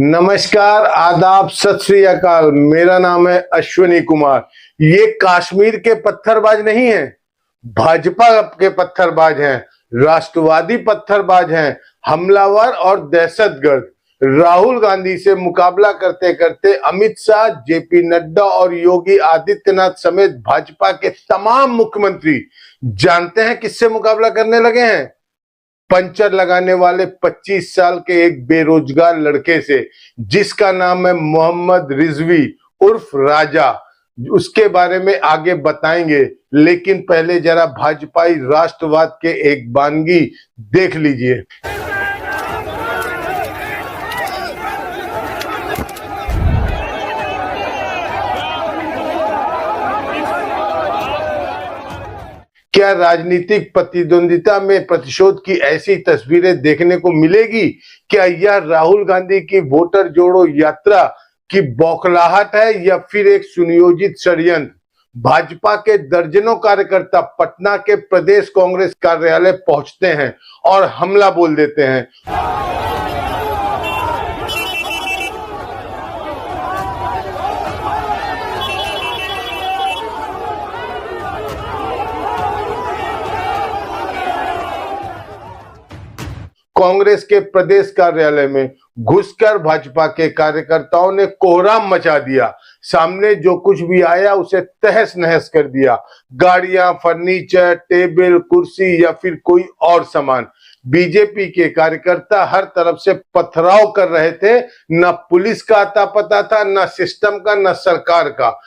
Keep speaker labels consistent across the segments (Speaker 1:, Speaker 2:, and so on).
Speaker 1: नमस्कार, आदाब, सत श्री अकाल। मेरा नाम है अश्विनी कुमार। ये कश्मीर के पत्थरबाज नहीं हैं, भाजपा के पत्थरबाज हैं, राष्ट्रवादी पत्थरबाज हैं, हमलावर और दहशतगर्द। राहुल गांधी से मुकाबला करते करते अमित शाह, जेपी नड्डा और योगी आदित्यनाथ समेत भाजपा के तमाम मुख्यमंत्री जानते हैं किससे मुकाबला करने लगे हैं? पंचर लगाने वाले 25 साल के एक बेरोजगार लड़के से, जिसका नाम है मोहम्मद रिजवी उर्फ राजा। उसके बारे में आगे बताएंगे, लेकिन पहले जरा भाजपाई राष्ट्रवाद के एक बानगी देख लीजिए। क्या राजनीतिक प्रतिद्वंदिता में प्रतिशोध की ऐसी तस्वीरें देखने को मिलेगी? क्या यह राहुल गांधी की वोटर जोड़ो यात्रा की बौखलाहट है या फिर एक सुनियोजित षड्यंत्र? भाजपा के दर्जनों कार्यकर्ता पटना के प्रदेश कांग्रेस कार्यालय पहुंचते हैं और हमला बोल देते हैं। कांग्रेस के प्रदेश कार्यालय में घुसकर भाजपा के कार्यकर्ताओं ने कोहराम मचा दिया। सामने जो कुछ भी आया उसे तहस नहस कर दिया। गाड़ियां, फर्नीचर, टेबल, कुर्सी या फिर कोई और सामान। बीजेपी के कार्यकर्ता हर तरफ से पथराव कर रहे थे। न पुलिस का अता पता था, न सिस्टम का, न सरकार का।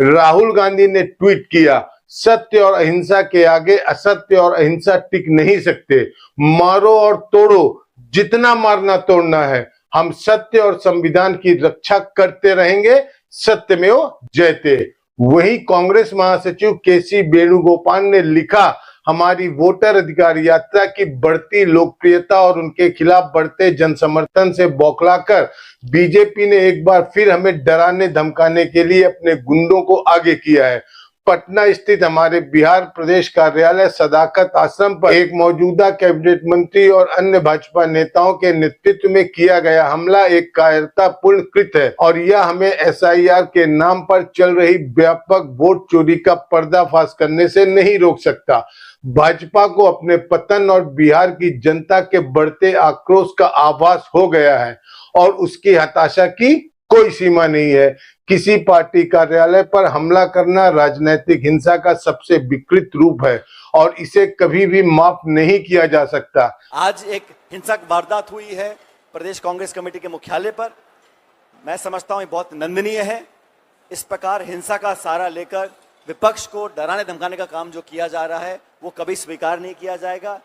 Speaker 1: राहुल गांधी ने ट्वीट किया, सत्य और अहिंसा के आगे असत्य और अहिंसा टिक नहीं सकते। मारो और तोड़ो, जितना मारना तोड़ना है। हम सत्य और संविधान की रक्षा करते रहेंगे। सत्यमेव जयते। वहीं कांग्रेस महासचिव केसी वेणुगोपाल ने लिखा, हमारी वोटर अधिकार यात्रा की बढ़ती लोकप्रियता और उनके खिलाफ बढ़ते जनसमर्थन से बौखलाकर बीजेपी ने एक बार फिर हमें डराने धमकाने के लिए अपने गुंडों को आगे किया है। पटना स्थित हमारे बिहार प्रदेश कार्यालय सदाकत आश्रम पर एक मौजूदा कैबिनेट मंत्री और अन्य भाजपा नेताओं के नेतृत्व में किया गया हमला एक कायरतापूर्ण कृत्य है और यह हमें एसआईआर के नाम पर चल रही व्यापक वोट चोरी का पर्दाफाश करने से नहीं रोक सकता। भाजपा को अपने पतन और बिहार की जनता के बढ़ते आक्रोश का आभास हो गया है और उसकी हताशा की कोई सीमा नहीं है। किसी पार्टी कार्यालय पर हमला करना राजनीतिक हिंसा का सबसे विकृत रूप है और इसे कभी भी माफ नहीं किया जा सकता।
Speaker 2: आज एक हिंसक वारदात हुई है प्रदेश कांग्रेस कमेटी के मुख्यालय पर। मैं समझता हूं ये बहुत निंदनीय है। इस प्रकार हिंसा का सहारा लेकर विपक्ष को डराने धमकाने का काम जो किया जा रहा है वो कभी स्वीकार नहीं किया जाएगा।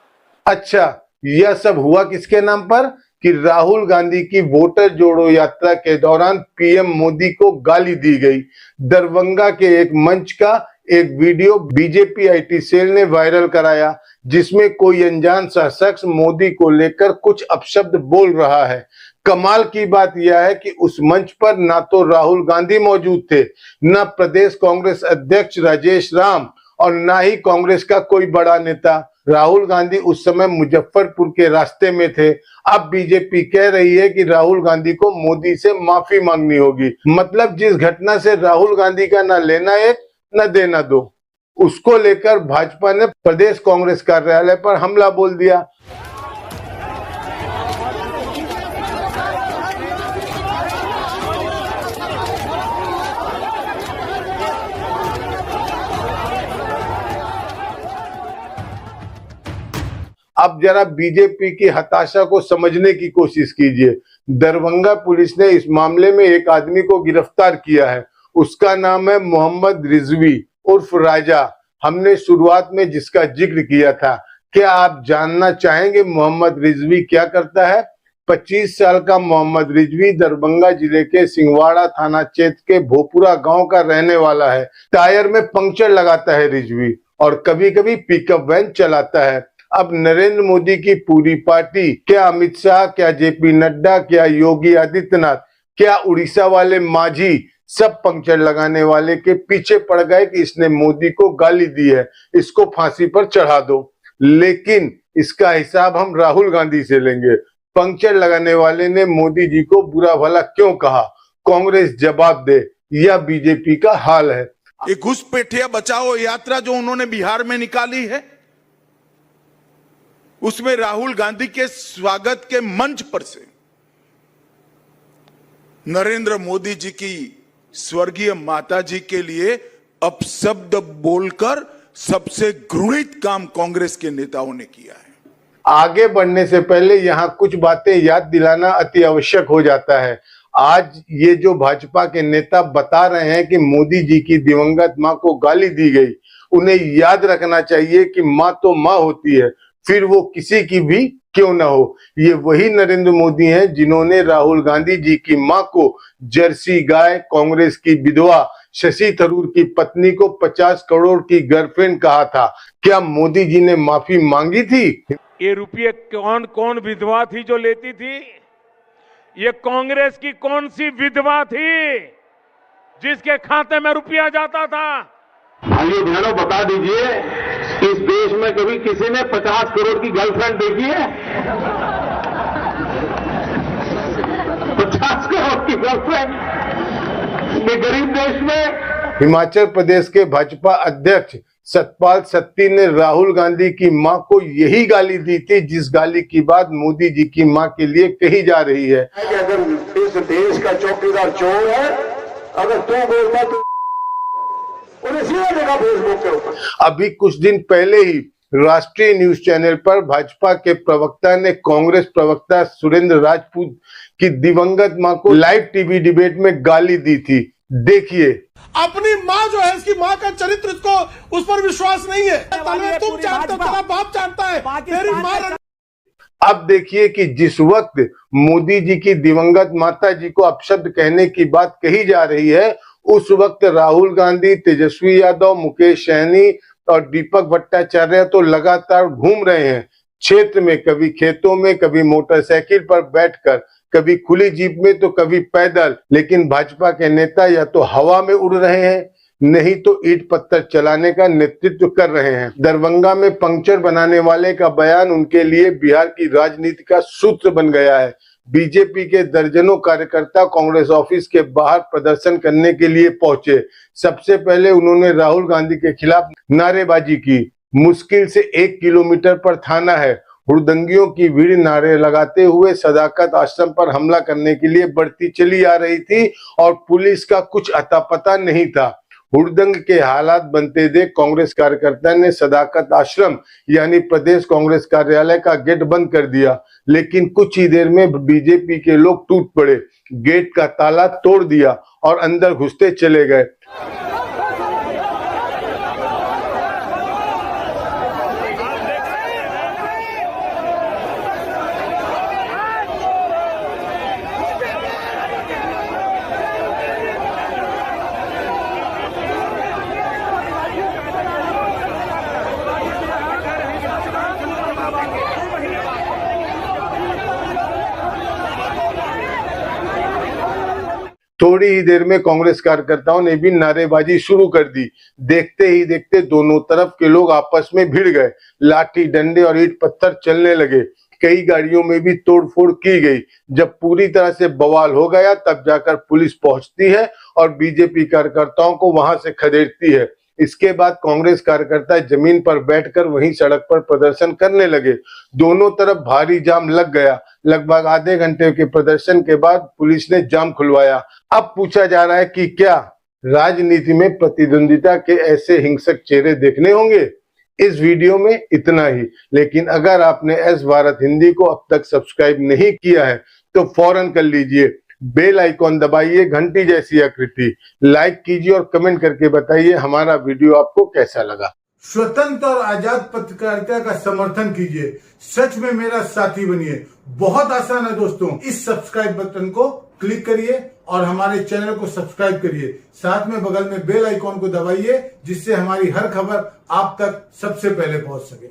Speaker 1: अच्छा, यह सब हुआ किसके नाम पर? कि राहुल गांधी की वोटर जोड़ो यात्रा के दौरान पीएम मोदी को गाली दी गई। दरभंगा के एक मंच का एक वीडियो बीजेपी आईटी सेल ने वायरल कराया, जिसमें कोई अनजान सा शख्स मोदी को लेकर कुछ अपशब्द बोल रहा है। कमाल की बात यह है कि उस मंच पर ना तो राहुल गांधी मौजूद थे, न प्रदेश कांग्रेस अध्यक्ष राजेश राम और ना ही कांग्रेस का कोई बड़ा नेता। राहुल गांधी उस समय मुजफ्फरपुर के रास्ते में थे। अब बीजेपी कह रही है कि राहुल गांधी को मोदी से माफी मांगनी होगी। मतलब जिस घटना से राहुल गांधी का न लेना एक न देना दो, उसको लेकर भाजपा ने प्रदेश कांग्रेस कार्यालय पर हमला बोल दिया। अब जरा बीजेपी की हताशा को समझने की कोशिश कीजिए। दरभंगा पुलिस ने इस मामले में एक आदमी को गिरफ्तार किया है। उसका नाम है मोहम्मद रिजवी उर्फ राजा। हमने शुरुआत में जिसका जिक्र किया था। क्या आप जानना चाहेंगे मोहम्मद रिजवी क्या करता है? 25 साल का मोहम्मद रिजवी दरभंगा जिले के सिंहवाड़ा थाना क्षेत्र के भोपुरा गांव का रहने वाला है। टायर में पंक्चर लगाता है रिजवी और कभी कभी पिकअप वैन चलाता है। अब नरेंद्र मोदी की पूरी पार्टी, क्या अमित शाह, क्या जेपी नड्डा, क्या योगी आदित्यनाथ, क्या उड़ीसा वाले मांझी, सब पंक्चर लगाने वाले के पीछे पड़ गए कि इसने मोदी को गाली दी है, इसको फांसी पर चढ़ा दो। लेकिन इसका हिसाब हम राहुल गांधी से लेंगे। पंक्चर लगाने वाले ने मोदी जी को बुरा भला क्यों कहा, कांग्रेस जवाब दे, यह बीजेपी का हाल है।
Speaker 3: ये घुसपैठिया बचाओ यात्रा जो उन्होंने बिहार में निकाली है, उसमें राहुल गांधी के स्वागत के मंच पर से नरेंद्र मोदी जी की स्वर्गीय माता जी के लिए अपशब्द बोलकर सबसे घृणित काम कांग्रेस के नेताओं ने किया है।
Speaker 1: आगे बढ़ने से पहले यहाँ कुछ बातें याद दिलाना अति आवश्यक हो जाता है। आज ये जो भाजपा के नेता बता रहे हैं कि मोदी जी की दिवंगत मां को गाली दी गई, उन्हें याद रखना चाहिए कि मां तो मां होती है, फिर वो किसी की भी क्यों ना हो। ये वही नरेंद्र मोदी हैं जिन्होंने राहुल गांधी जी की मां को जर्सी गाय, कांग्रेस की विधवा, शशि थरूर की पत्नी को 50 करोड़ की गर्लफ्रेंड कहा था। क्या मोदी जी ने माफी मांगी थी?
Speaker 4: ये रुपये कौन कौन विधवा थी जो लेती थी? ये कांग्रेस की कौन सी विधवा थी जिसके खाते में रुपया जाता था?
Speaker 5: आइए बहनों बता दीजिए, इस देश में कभी किसी ने 50 करोड़ की गर्लफ्रेंड देखी है? 50 करोड़ की गर्लफ्रेंड ये गरीब देश में।
Speaker 1: हिमाचल प्रदेश के भाजपा अध्यक्ष सतपाल सत्ती ने राहुल गांधी की मां को यही गाली दी थी जिस गाली की बात मोदी जी की मां के लिए कही जा रही है
Speaker 5: कि अगर इस देश का चौकीदार चोर है, अगर तू बोलना तो उन्हें सीधा देखा फेसबुक के ऊपर।
Speaker 1: अभी कुछ दिन पहले ही राष्ट्रीय न्यूज चैनल पर भाजपा के प्रवक्ता ने कांग्रेस प्रवक्ता सुरेंद्र राजपूत की दिवंगत मां को लाइव टीवी डिबेट में गाली दी थी। देखिए,
Speaker 6: अपनी माँ जो है, इसकी माँ का चरित्र, इसको उस पर विश्वास नहीं है। तुम जानते हो, तेरा बाप जानता है, तेरी माँ।
Speaker 1: अब देखिए कि जिस वक्त मोदी जी की दिवंगत माता जी को अपशब्द कहने की बात कही जा रही है, उस वक्त राहुल गांधी, तेजस्वी यादव, मुकेश सहनी और दीपक भट्टाचार्य तो लगातार घूम रहे हैं क्षेत्र में, कभी खेतों में, कभी मोटरसाइकिल पर बैठकर, कभी खुली जीप में तो कभी पैदल। लेकिन भाजपा के नेता या तो हवा में उड़ रहे हैं, नहीं तो ईंट पत्थर चलाने का नेतृत्व कर रहे हैं। दरभंगा में पंक्चर बनाने वाले का बयान उनके लिए बिहार की राजनीति का सूत्र बन गया है। बीजेपी के दर्जनों कार्यकर्ता कांग्रेस ऑफिस के बाहर प्रदर्शन करने के लिए पहुंचे। सबसे पहले उन्होंने राहुल गांधी के खिलाफ नारेबाजी की। मुश्किल से 1 किलोमीटर पर थाना है। हुड़दंगियों की भीड़ नारे लगाते हुए सदाकत आश्रम पर हमला करने के लिए बढ़ती चली आ रही थी और पुलिस का कुछ अता पता नहीं था। हुड़दंग के हालात बनते देख कांग्रेस कार्यकर्ता ने सदाकत आश्रम यानी प्रदेश कांग्रेस कार्यालय का गेट बंद कर दिया। लेकिन कुछ ही देर में बीजेपी के लोग टूट पड़े, गेट का ताला तोड़ दिया और अंदर घुसते चले गए। थोड़ी ही देर में कांग्रेस कार्यकर्ताओं ने भी नारेबाजी शुरू कर दी। देखते ही देखते दोनों तरफ के लोग आपस में भिड़ गए। लाठी डंडे और ईंट पत्थर चलने लगे। कई गाड़ियों में भी तोड़फोड़ की गई। जब पूरी तरह से बवाल हो गया तब जाकर पुलिस पहुंचती है और बीजेपी कार्यकर्ताओं को वहां से खदेड़ती है। इसके बाद कांग्रेस कार्यकर्ता जमीन पर बैठकर वहीं सड़क पर प्रदर्शन करने लगे। दोनों तरफ भारी जाम लग गया। लगभग आधे घंटे के प्रदर्शन के बाद पुलिस ने जाम खुलवाया। अब पूछा जा रहा है कि क्या राजनीति में प्रतिद्वंदिता के ऐसे हिंसक चेहरे देखने होंगे? इस वीडियो में इतना ही। लेकिन अगर आपने एस भारत हिंदी को अब तक सब्सक्राइब नहीं किया है तो फौरन कर लीजिए। बेल आइकॉन दबाइए, घंटी जैसी आकृति, लाइक कीजिए और कमेंट करके बताइए हमारा वीडियो आपको कैसा लगा।
Speaker 6: स्वतंत्र और आजाद पत्रकारिता का समर्थन कीजिए, सच में मेरा साथी बनिए। बहुत आसान है दोस्तों, इस सब्सक्राइब बटन को क्लिक करिए और हमारे चैनल को सब्सक्राइब करिए। साथ में बगल में बेल आइकॉन को दबाइए जिससे हमारी हर खबर आप तक सबसे पहले पहुंच सके।